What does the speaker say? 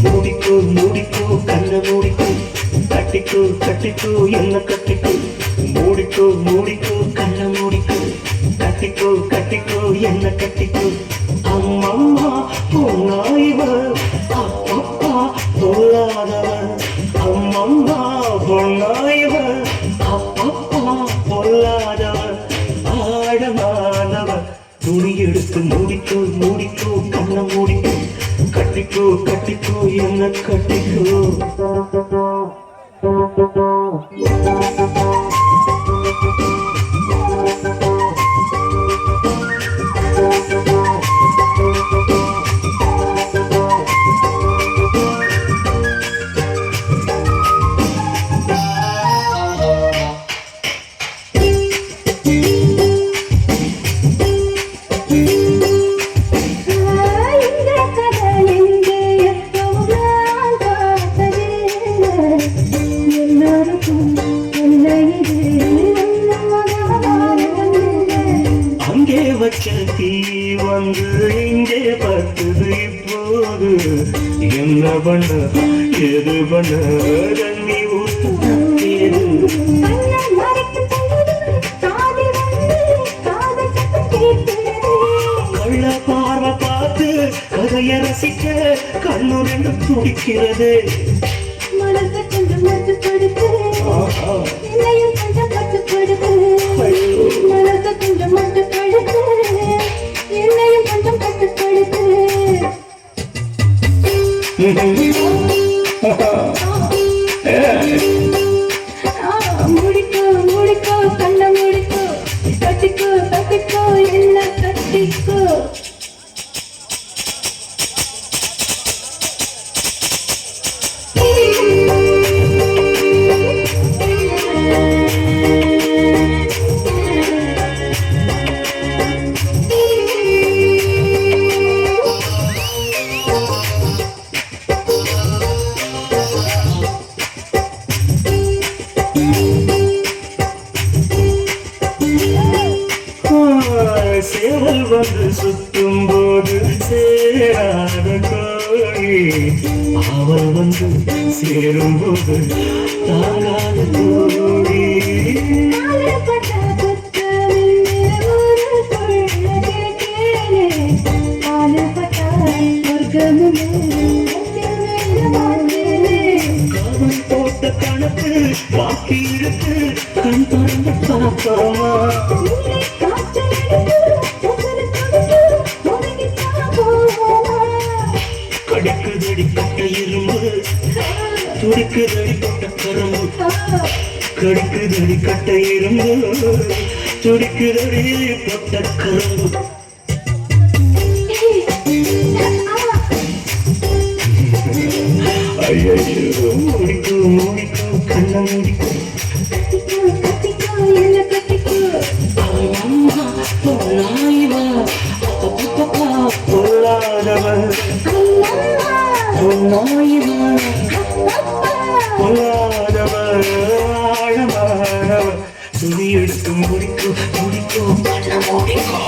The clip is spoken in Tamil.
மூடிக்கோ மூடிக்கோ கண்ண மூடிக்கோ கட்டிக்கோ கட்டிக்கோ என்ன கட்டிக்கோ மூடிக்கோ மூடிக்கோ கண்ண மூடிக்கோ கட்டிக்கோ கட்டிக்கோ என்ன கட்டிக்கோ அம்மம்மா பொன்னாயிவ அப்பப்பா பொல்லாதவ அம்மம்மா பொன்னாயிவ அப்பப்பா பொல்லாதவ ஆழமானவ துணி எடுத்து மூடிக்கோ மூடிக்கோ கண்ண மூடிக்கோ கட்டிக்கோ கட்டிக்கோ என்ன கட்டிக்கோ அங்கே வச்ச தீ வந்து இங்கே பத்துது இப்போது என்ன பண்ண எது பண்ண தண்ணி ஊத்து கள்ள பார்வை பார்த்து கதைய ரசிக்க கண்ணு ரெண்டு துடிக்கிறது மனசு கொஞ்சம் மட்டுப்படுத்து என்னையும் கொஞ்சம் கட்டுப்படுத்து மனசு கொஞ்சம் மட்டுப்படுத்து என்னையும் கொஞ்சம் கட்டுப்படுத்து முடிக்கோ முடிக்கோ கண்ண முடிக்கோ கட்டிக்கோ கட்டிக்கோ என்ன கட்டிக்கோ சேவல் வந்து சுத்தும் போது சேராத கோழி அவள் வந்து சேரும் போது தாங்காத கோழி காவல் போட்ட கணக்கு பாக்கி இருக்கு கண் திறந்து பார்ப்போமா கடிக்குதடி கட்ட இரும்பு துடிக்குதடி கொட்ட கரும்பு கடிக்குதடி கட்ட இரும்பு துடிக்குதடி கொட்ட கரும்பு ஐயோ முடிக்கோ முடிக்கோ கண்ண முடிக்கோ துணி எடுத்து முடிக்கோ முடிக்கோ கண்ண முடிக்கோ